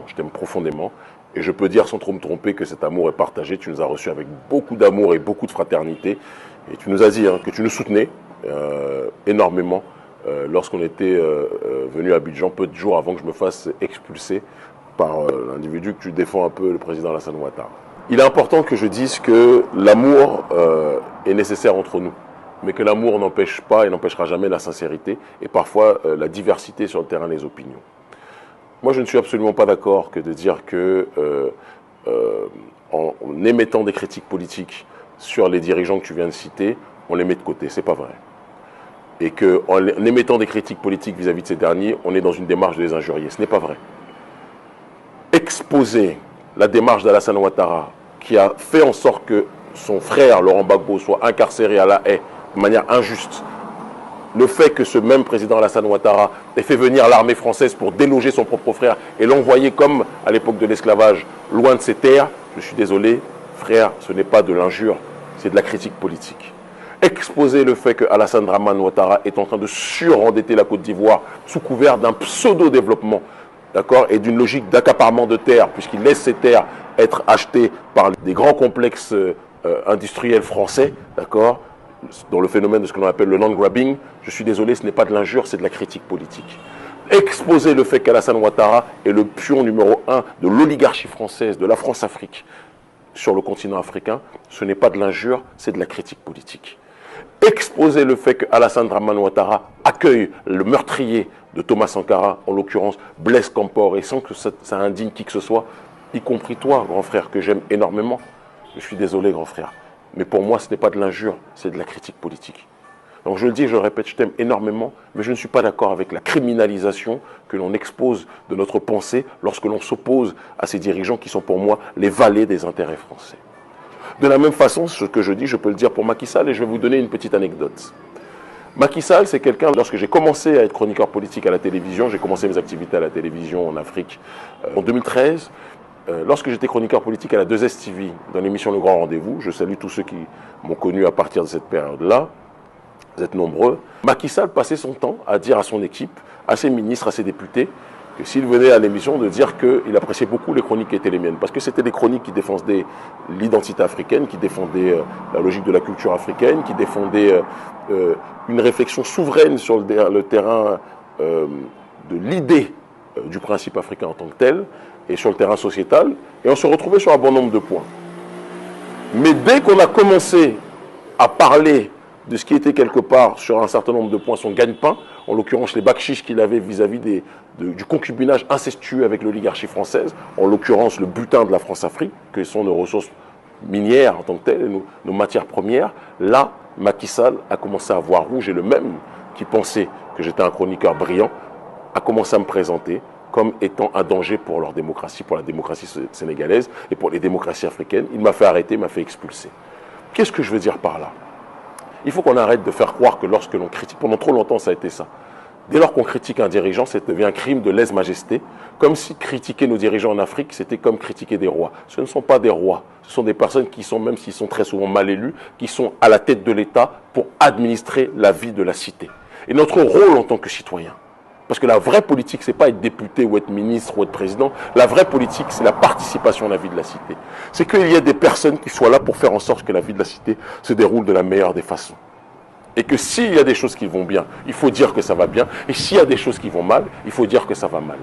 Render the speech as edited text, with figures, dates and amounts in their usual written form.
je t'aime profondément. Et je peux dire sans trop me tromper que cet amour est partagé. Tu nous as reçus avec beaucoup d'amour et beaucoup de fraternité. Et tu nous as dit que tu nous soutenais énormément lorsqu'on était venu à Abidjan, peu de jours avant que je me fasse expulser par l'individu que tu défends un peu, le président Alassane Ouattara. Il est important que je dise que l'amour est nécessaire entre nous, mais que l'amour n'empêche pas et n'empêchera jamais la sincérité et parfois la diversité sur le terrain des opinions. Moi, je ne suis absolument pas d'accord que de dire que en émettant des critiques politiques sur les dirigeants que tu viens de citer, on les met de côté. C'est pas vrai. Et qu'en émettant des critiques politiques vis-à-vis de ces derniers, on est dans une démarche de les injurier. Ce n'est pas vrai. Exposer la démarche d'Alassane Ouattara, qui a fait en sorte que son frère, Laurent Gbagbo, soit incarcéré à La Haye de manière injuste, le fait que ce même président Alassane Ouattara ait fait venir l'armée française pour déloger son propre frère et l'envoyer comme à l'époque de l'esclavage loin de ses terres, je suis désolé, frère, ce n'est pas de l'injure, c'est de la critique politique. Exposer le fait que Alassane Dramane Ouattara est en train de surendetter la Côte d'Ivoire sous couvert d'un pseudo-développement, d'accord, et d'une logique d'accaparement de terres, puisqu'il laisse ces terres être achetées par des grands complexes industriels français, d'accord, dans le phénomène de ce que l'on appelle le land grabbing, je suis désolé, ce n'est pas de l'injure, c'est de la critique politique. Exposer le fait qu'Alassane Ouattara est le pion numéro 1 de l'oligarchie française, de la France-Afrique, sur le continent africain, ce n'est pas de l'injure, c'est de la critique politique. Exposer le fait qu'Alassane Dramane Ouattara accueille le meurtrier de Thomas Sankara, en l'occurrence Blaise Compaoré, sans que ça indigne qui que ce soit, y compris toi, grand frère, que j'aime énormément. Je suis désolé, grand frère. Mais pour moi, ce n'est pas de l'injure, c'est de la critique politique. Donc je le dis, je le répète, je t'aime énormément, mais je ne suis pas d'accord avec la criminalisation que l'on expose de notre pensée lorsque l'on s'oppose à ces dirigeants qui sont pour moi les valets des intérêts français. De la même façon, ce que je dis, je peux le dire pour Macky Sall et je vais vous donner une petite anecdote. Macky Sall, c'est quelqu'un, lorsque j'ai commencé à être chroniqueur politique à la télévision, j'ai commencé mes activités à la télévision en Afrique en 2013, lorsque j'étais chroniqueur politique à la 2STV, dans l'émission Le Grand Rendez-vous, je salue tous ceux qui m'ont connu à partir de cette période-là, vous êtes nombreux, Macky Sall passait son temps à dire à son équipe, à ses ministres, à ses députés, que s'il venait à l'émission de dire qu'il appréciait beaucoup les chroniques qui étaient les miennes, parce que c'était des chroniques qui défendaient l'identité africaine, qui défendaient la logique de la culture africaine, qui défendaient une réflexion souveraine sur le terrain de l'idée du principe africain en tant que tel, et sur le terrain sociétal, et on se retrouvait sur un bon nombre de points. Mais dès qu'on a commencé à parler de ce qui était quelque part sur un certain nombre de points son gagne-pain, en l'occurrence les bakchiches qu'il avait vis-à-vis du concubinage incestueux avec l'oligarchie française, en l'occurrence le butin de la France-Afrique, que sont nos ressources minières en tant que telles, nos matières premières, là, Macky Sall a commencé à voir rouge, et le même qui pensait que j'étais un chroniqueur brillant, a commencé à me présenter comme étant un danger pour leur démocratie, pour la démocratie sénégalaise et pour les démocraties africaines. Il m'a fait arrêter, il m'a fait expulser. Qu'est-ce que je veux dire par là? Il faut qu'on arrête de faire croire que lorsque l'on critique, pendant trop longtemps ça a été ça, dès lors qu'on critique un dirigeant, ça devient un crime de lèse-majesté, comme si critiquer nos dirigeants en Afrique, c'était comme critiquer des rois. Ce ne sont pas des rois, ce sont des personnes qui sont, même s'ils sont très souvent mal élus, qui sont à la tête de l'État pour administrer la vie de la cité. Et notre rôle en tant que citoyen, parce que la vraie politique, ce n'est pas être député ou être ministre ou être président. La vraie politique, c'est la participation à la vie de la cité. C'est qu'il y ait des personnes qui soient là pour faire en sorte que la vie de la cité se déroule de la meilleure des façons. Et que s'il y a des choses qui vont bien, il faut dire que ça va bien. Et s'il y a des choses qui vont mal, il faut dire que ça va mal.